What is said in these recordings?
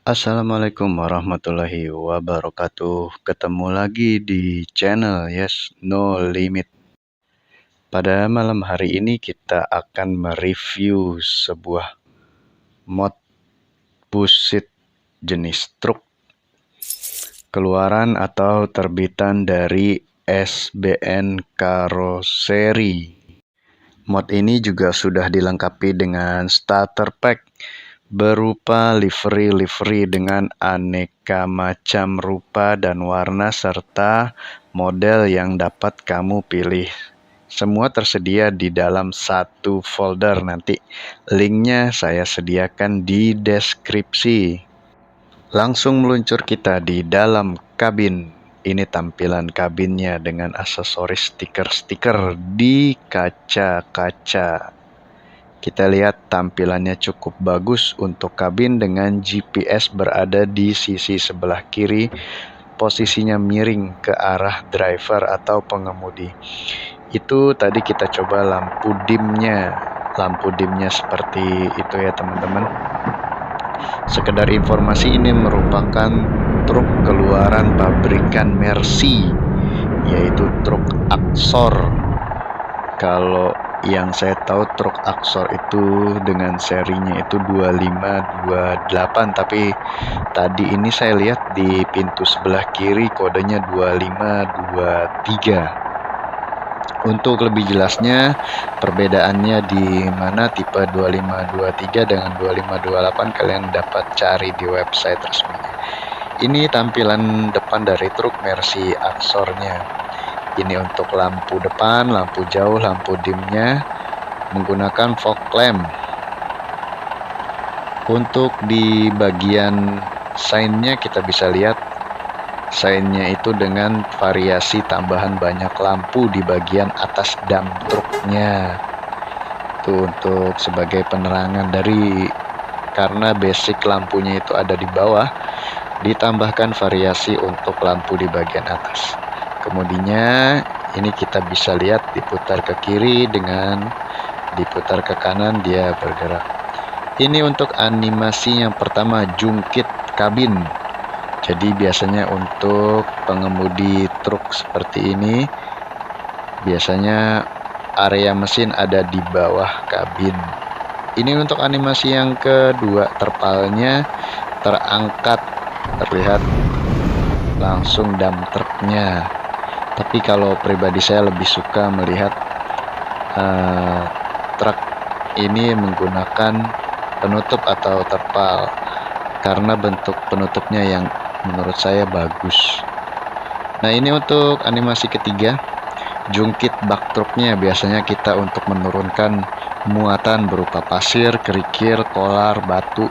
Assalamualaikum warahmatullahi wabarakatuh. Ketemu lagi di channel Yes No Limit. Pada malam hari ini kita akan mereview sebuah mod busit jenis truk keluaran atau terbitan dari SBN Karoseri. Mod ini juga sudah dilengkapi dengan starter pack berupa livery dengan aneka macam rupa dan warna serta model yang dapat kamu pilih. Semua tersedia di dalam satu folder. Nanti linknya saya sediakan di deskripsi. Langsung meluncur kita di dalam kabin. Ini tampilan kabinnya dengan aksesoris stiker-stiker di kaca-kaca. Kita lihat tampilannya cukup bagus untuk kabin dengan GPS berada di sisi sebelah kiri, posisinya miring ke arah driver atau pengemudi. Itu tadi kita coba lampu dimnya seperti itu ya teman-teman. Sekedar informasi, ini merupakan truk keluaran pabrikan Mercy, yaitu truk Aksor. Kalau yang saya tahu truk Aksor itu dengan serinya itu 2528, tapi tadi ini saya lihat di pintu sebelah kiri kodenya 2523. Untuk lebih jelasnya perbedaannya di mana tipe 2523 dengan 2528 kalian dapat cari di website resminya. Ini tampilan depan dari truk Mercy Aksornya. Ini untuk lampu depan, lampu jauh, lampu dimnya menggunakan fog lamp. Untuk di bagian sign-nya kita bisa lihat sign-nya itu dengan variasi tambahan banyak lampu di bagian atas dam truknya. Itu untuk sebagai penerangan karena basic lampunya itu ada di bawah, ditambahkan variasi untuk lampu di bagian atas. Kemudinya ini kita bisa lihat diputar ke kiri dengan diputar ke kanan dia bergerak. Ini untuk animasi yang pertama, jungkit kabin. Jadi biasanya untuk pengemudi truk seperti ini biasanya area mesin ada di bawah kabin. Ini untuk animasi yang kedua, terpalnya terangkat, terlihat langsung dam truknya. Tapi kalau pribadi saya lebih suka melihat truk ini menggunakan penutup atau terpal karena bentuk penutupnya yang menurut saya bagus. Nah, ini untuk animasi ketiga, jungkit bak truknya. Biasanya kita untuk menurunkan muatan berupa pasir, kerikil, kolar, batu.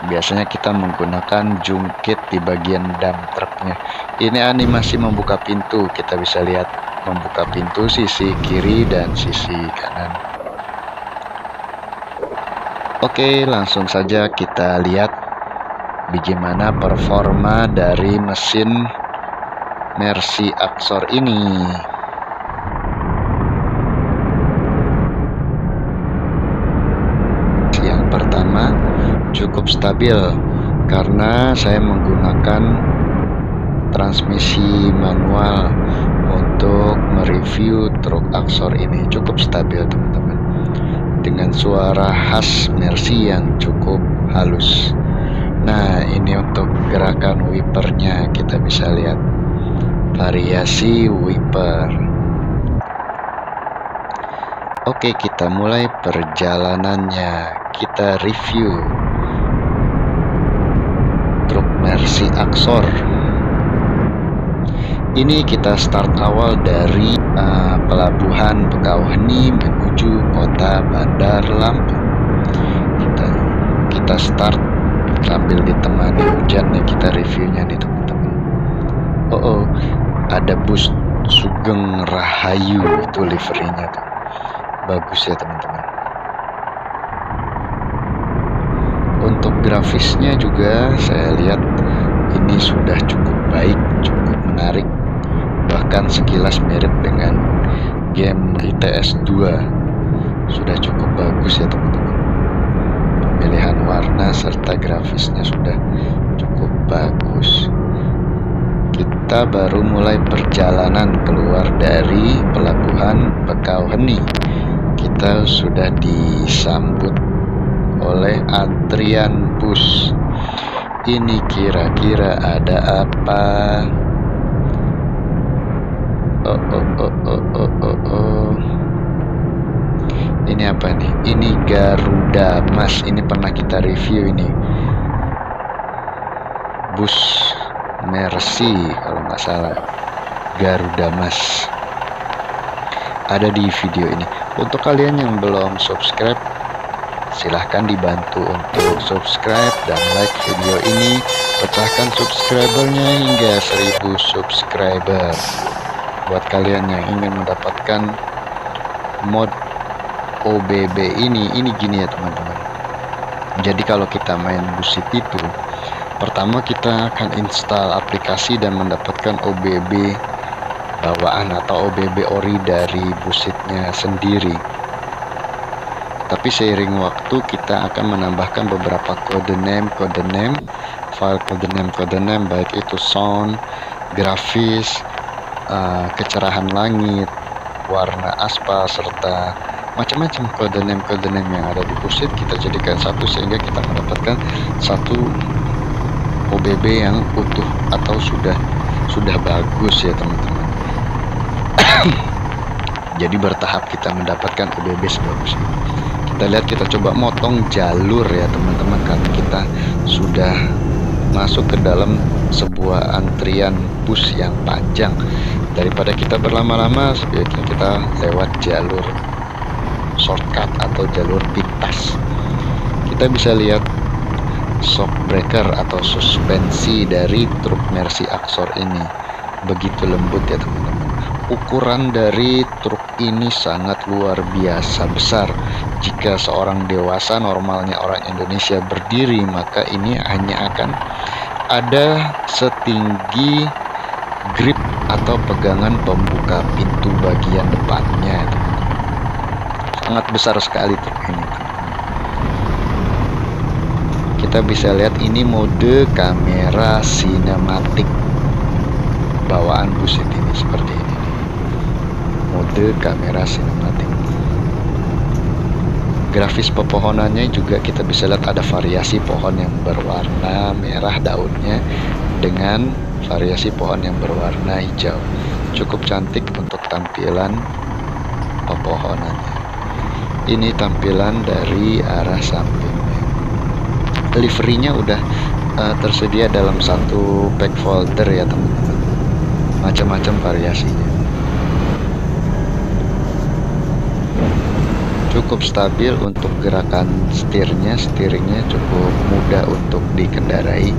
Biasanya kita menggunakan jungkit di bagian dam truknya. Ini animasi membuka pintu, kita bisa lihat membuka pintu sisi kiri dan sisi kanan. Oke, langsung saja kita lihat bagaimana performa dari mesin Mercy Aksor ini. Yang pertama, cukup stabil karena saya menggunakan transmisi manual untuk mereview truk Aksor ini. Cukup stabil teman-teman, dengan suara khas Mercy yang cukup halus. Nah, ini untuk gerakan wipernya, kita bisa lihat variasi wiper. Oke, kita mulai perjalanannya. Kita review truk Mercy Aksor. Ini kita start awal dari pelabuhan Bekauheni menuju kota Bandar Lampung. Kita start sambil ditemani hujan nih, kita reviewnya nih teman-teman. Ada bus Sugeng Rahayu, itu liverynya tuh bagus ya teman-teman. Untuk grafisnya juga saya lihat ini sudah cukup baik, cukup menarik, bahkan sekilas mirip dengan game ITS 2. Sudah cukup bagus ya teman-teman. pemilihan warna serta grafisnya sudah cukup bagus. Kita baru mulai perjalanan keluar dari pelabuhan Bakauheni. Kita sudah disambut oleh antrian bus. Ini kira-kira ada apa? Ini apa nih? Ini Garuda Mas. Ini pernah kita review ini. Bus Mercy kalau nggak salah. Garuda Mas. Ada di video ini. Untuk kalian yang belum subscribe, silahkan dibantu untuk subscribe dan like video ini. Pecahkan subscribernya hingga 1000 subscriber. Buat kalian yang ingin mendapatkan mod OBB ini gini ya teman-teman. Jadi kalau kita main Busit itu, pertama kita akan install aplikasi dan mendapatkan OBB bawaan atau OBB ori dari Busitnya sendiri. Tapi seiring waktu kita akan menambahkan beberapa kode name, file kode name baik itu sound, grafis, kecerahan langit, warna aspal, serta macam-macam kode name yang ada di Busit kita jadikan satu sehingga kita mendapatkan satu OBB yang utuh atau sudah bagus ya teman-teman. Jadi bertahap kita mendapatkan OBB sebagus ini. Kita lihat, kita coba motong jalur ya teman-teman, karena kita sudah masuk ke dalam sebuah antrian bus yang panjang. Daripada kita berlama-lama, sebaiknya kita lewat jalur shortcut atau jalur pintas. Kita bisa lihat shock breaker atau suspensi dari truk Mercy Axor ini begitu lembut ya teman-teman. Ukuran dari truk ini sangat luar biasa besar. Jika seorang dewasa, normalnya orang Indonesia berdiri, maka ini hanya akan ada setinggi grip atau pegangan pembuka pintu bagian depannya. Sangat besar sekali truk ini. Kita bisa lihat ini mode kamera sinematik bawaan Busit ini seperti ini. Mode kamera sinematik. Grafis pepohonannya juga kita bisa lihat ada variasi pohon yang berwarna merah daunnya dengan variasi pohon yang berwarna hijau. Cukup cantik untuk tampilan pepohonannya. Ini tampilan dari arah sampingnya. Liverynya udah tersedia dalam satu pack folder ya teman-teman. Macam-macam variasinya. Cukup stabil untuk gerakan steeringnya cukup mudah untuk dikendarai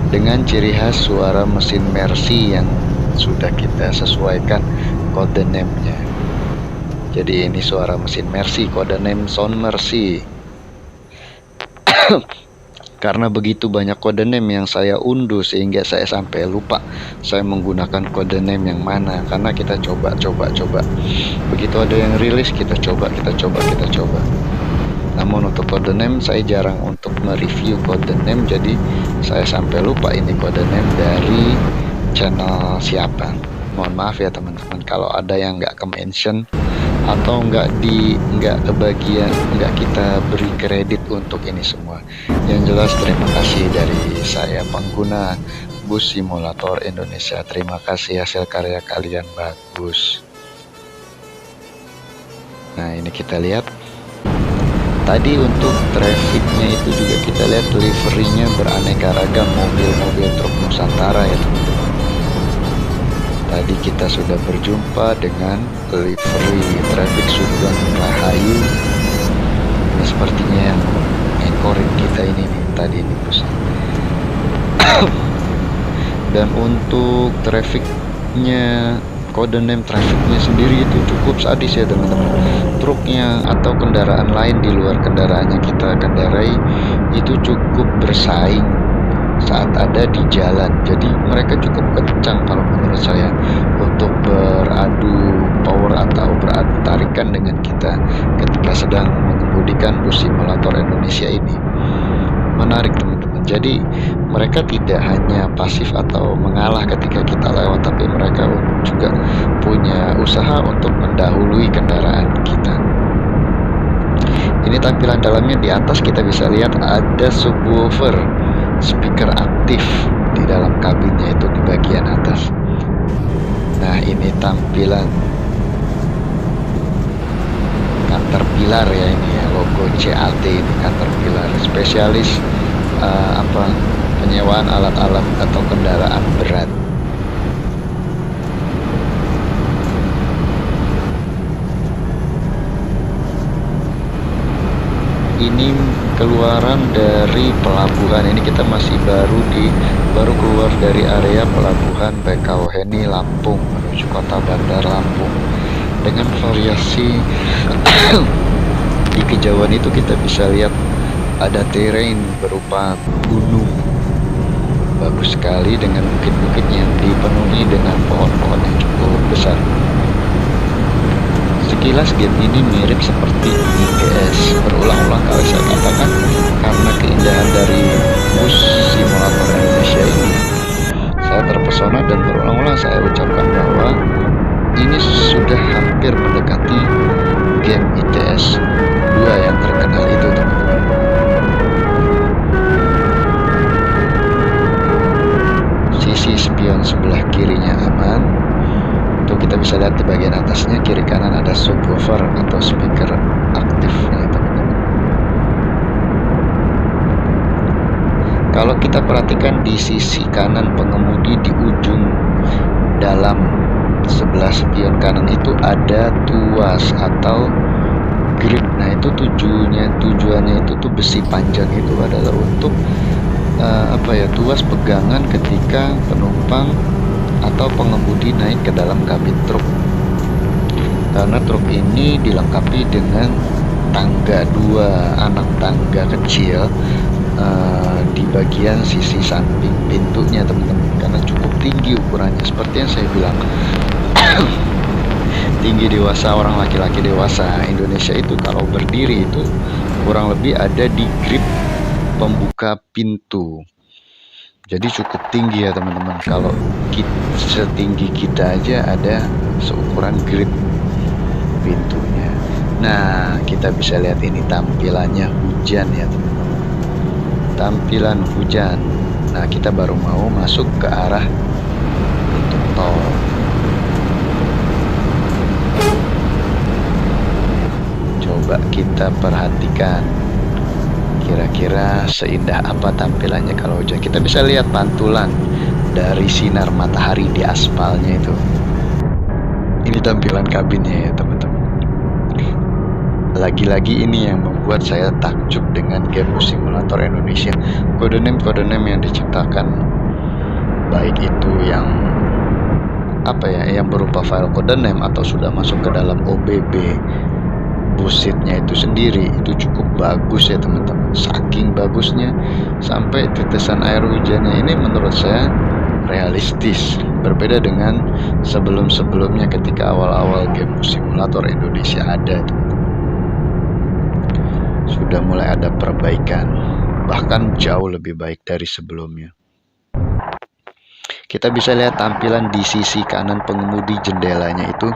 dengan ciri khas suara mesin Mercy yang sudah kita sesuaikan kode name-nya. Jadi ini suara mesin Mercy, kode name Sound Mercy. Karena begitu banyak kode name yang saya unduh sehingga saya sampai lupa saya menggunakan kode name yang mana, karena kita coba. Begitu ada yang rilis kita coba. Namun untuk kode name saya jarang untuk mereview kode name, jadi saya sampai lupa ini kode name dari channel siapa. Mohon maaf ya teman-teman kalau ada yang nggak ke-mention atau nggak kebagian, nggak kita beri kredit untuk ini semua. Yang jelas terima kasih dari saya pengguna Bus Simulator Indonesia. Terima kasih, hasil karya kalian bagus. Nah ini kita lihat tadi untuk trafficnya itu juga kita lihat liverynya beraneka ragam, mobil-mobil truk Nusantara ya teman-teman. Tadi kita sudah berjumpa dengan livery Traffic Sugeng Rahayu. Ini sepertinya yang mengorin kita ini nih tadi ini bus. Dan untuk trafficnya, kode name trafficnya sendiri itu cukup sadis ya teman-teman. Truknya atau kendaraan lain di luar kendaraannya kita kendarai itu cukup bersaing saat ada di jalan. Jadi mereka cukup kencang kalau menurut saya untuk beradu power atau beradu tarikan dengan kita ketika sedang mengemudikan bus simulator Indonesia ini. Menarik teman-teman. Jadi mereka tidak hanya pasif atau mengalah ketika kita lewat, tapi mereka juga punya usaha untuk mendahului kendaraan kita. Ini tampilan dalamnya. Di atas kita bisa lihat ada subwoofer, speaker aktif di dalam kabinnya itu di bagian atas. Nah, ini tampilan Caterpillar ya, ini ya, logo CAT ini Caterpillar, spesialis penyewaan alat-alat atau kendaraan berat. Ini keluaran dari pelabuhan. Ini kita masih baru keluar dari area pelabuhan Bekauheni Lampung menuju kota bandar Lampung. Dengan variasi di kejauhan itu kita bisa lihat ada terrain berupa gunung, bagus sekali dengan bukit-bukit yang dipenuhi dengan pohon-pohon yang cukup besar. Sekilas game ini mirip seperti ITS. Berulang-ulang kali saya katakan, karena keindahan dari bus simulator Indonesia ini, saya terpesona dan berulang-ulang saya ucapkan bahwa ini sudah hampir mendekati game ITS 2 yang terkenal itu, teman-teman. Sisi spion sebelah kirinya aman. Tuh kita bisa lihat di bagian atasnya kiri kanan ada subwoofer atau speaker aktifnya, teman-teman. Kalau kita perhatikan di sisi kanan pengemudi di ujung dalam sebelah spion kanan itu ada tuas atau grip. Nah, itu tujuannya itu tuh besi panjang itu adalah untuk tuas pegangan ketika penumpang atau pengemudi naik ke dalam kabin truk. Karena truk ini dilengkapi dengan tangga, 2 anak tangga kecil di bagian sisi samping pintunya, teman-teman, karena cukup tinggi ukurannya. Seperti yang saya bilang, tinggi dewasa orang laki-laki dewasa Indonesia itu kalau berdiri itu kurang lebih ada di grip pembuka pintu. Jadi cukup tinggi ya, teman-teman. Kalau setinggi kita aja ada seukuran grip pintunya. Nah, kita bisa lihat ini tampilannya hujan ya, teman-teman. Tampilan hujan. Nah, kita baru mau masuk ke arah pintu tol. Coba kita perhatikan kira-kira seindah apa tampilannya kalau hujan. Kita bisa lihat pantulan dari sinar matahari di aspalnya itu. Ini tampilan kabinnya ya, teman-teman. Lagi-lagi ini yang membuat saya takjub dengan game simulator Indonesia. Kode-name yang diciptakan, baik itu yang yang berupa file kode name atau sudah masuk ke dalam OBB busitnya itu sendiri, itu cukup bagus ya, teman-teman. Saking bagusnya sampai tetesan air hujannya ini menurut saya realistis, berbeda dengan sebelum-sebelumnya ketika awal-awal game simulator Indonesia ada, teman-teman. Sudah mulai ada perbaikan, bahkan jauh lebih baik dari sebelumnya. Kita bisa lihat tampilan di sisi kanan pengemudi, jendelanya itu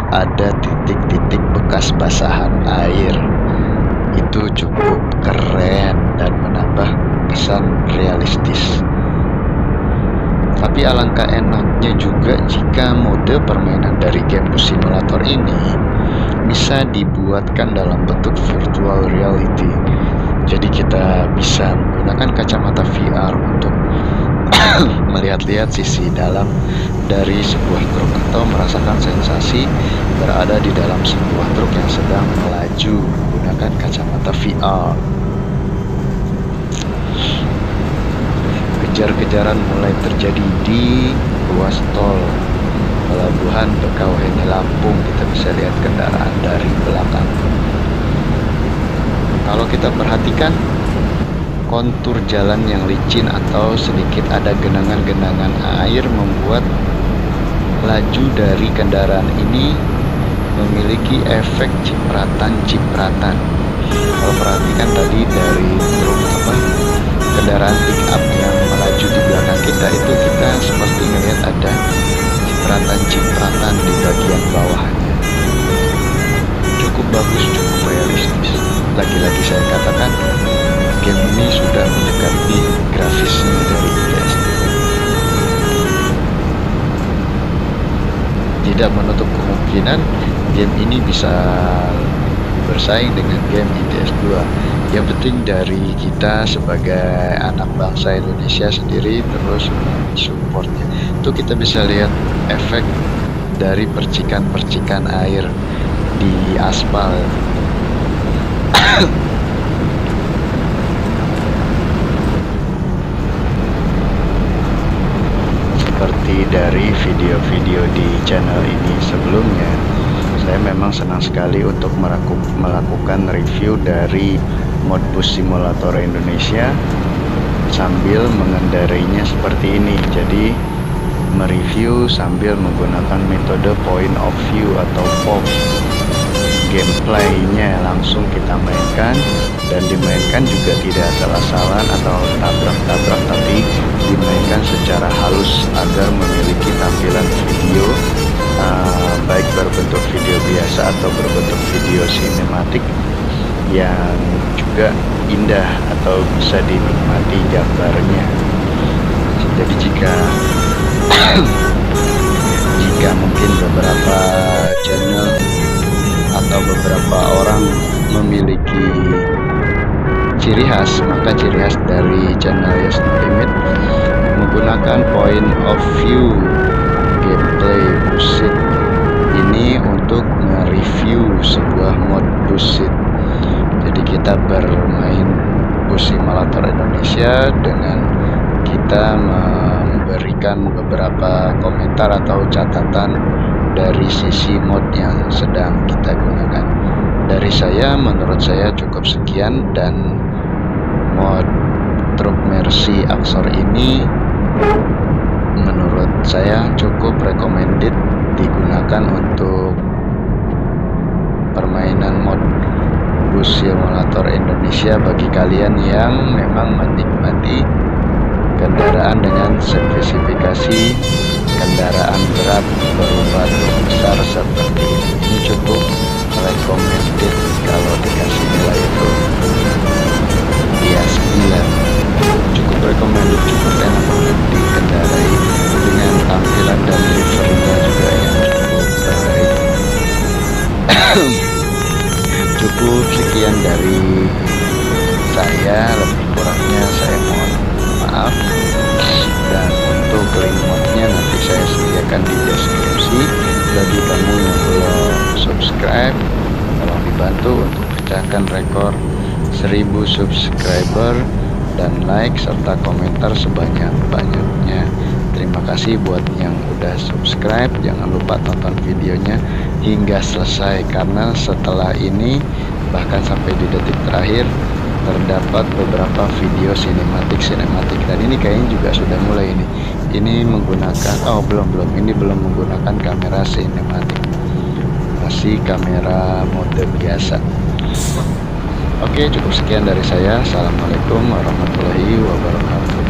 ada titik-titik bekas basahan air. Itu cukup keren dan menambah kesan realistis. Tapi alangkah enaknya juga jika mode permainan dari game simulator ini bisa dibuatkan dalam bentuk virtual reality. Jadi kita bisa menggunakan kacamata VR untuk melihat-lihat sisi dalam dari sebuah truk atau merasakan sensasi berada di dalam sebuah truk yang sedang melaju menggunakan kacamata VR. Kejar-kejaran mulai terjadi di ruas tol pelabuhan Bekauheni Lampung. Kita bisa lihat kendaraan dari belakang. Kalau kita perhatikan kontur jalan yang licin atau sedikit ada genangan-genangan air membuat laju dari kendaraan ini memiliki efek cipratan-cipratan. Kalau perhatikan tadi dari truk kendaraan pick up yang melaju di belakang kita itu, kita seperti melihat ada cipratan-cipratan di bagian bawahnya. Cukup bagus, cukup realistis. Lagi-lagi saya katakan, game ini sudah mendekati grafisnya dari PS2. Tidak menutup kemungkinan game ini bisa bersaing dengan game ITS2. Yang penting dari kita sebagai anak bangsa Indonesia sendiri terus support-nya. Itu kita bisa lihat efek dari percikan-percikan air di aspal. Seperti dari video-video di channel ini sebelumnya, saya memang senang sekali untuk melakukan review dari mod bus simulator Indonesia sambil mengendarainya seperti ini. Jadi mereview sambil menggunakan metode point of view atau POV. Gameplaynya langsung kita mainkan, dan dimainkan juga tidak asal-asalan atau tabrak-tabrak, tapi dimainkan secara halus agar memiliki tampilan video baik berbentuk video biasa atau berbentuk video sinematik yang juga indah atau bisa dinikmati gambarnya. Jadi jika mungkin beberapa channel atau beberapa orang memiliki ciri khas, maka ciri khas dari channel Yes No Limit menggunakan point of view gameplay Bussit ini untuk nge-review sebuah mod Bussit. Jadi kita bermain bus simulator Indonesia dengan kita memberikan beberapa komentar atau catatan dari sisi mod yang sedang kita gunakan. Dari saya, menurut saya cukup sekian, dan mod truk Mercy Axor ini menurut saya cukup recommended digunakan untuk permainan mod bus simulator Indonesia bagi kalian yang memang menikmati kendaraan dengan spesifikasi kendaraan berat berupa truk besar seperti ini. Ini cukup recommended kalau dikasih nilai itu ya 9. Cukup recommended, cukup enak untuk dikendarai dengan tampilan dan delivery-nya juga yang cukup baik. Cukup sekian dari saya, lebih kurangnya saya mohon maaf. Dan untuk link modnya nanti saya sediakan di deskripsi. Bagi kamu yang belum subscribe, tolong dibantu untuk pecahkan rekor 1000 subscriber dan like serta komentar sebanyak-banyaknya. Terima kasih buat yang udah subscribe. Jangan lupa tonton videonya hingga selesai, karena setelah ini bahkan sampai di detik terakhir terdapat beberapa video sinematik, dan ini kayaknya juga sudah mulai ini menggunakan ini belum menggunakan kamera sinematik, masih kamera mode biasa. Oke, cukup sekian dari saya. Assalamualaikum warahmatullahi wabarakatuh.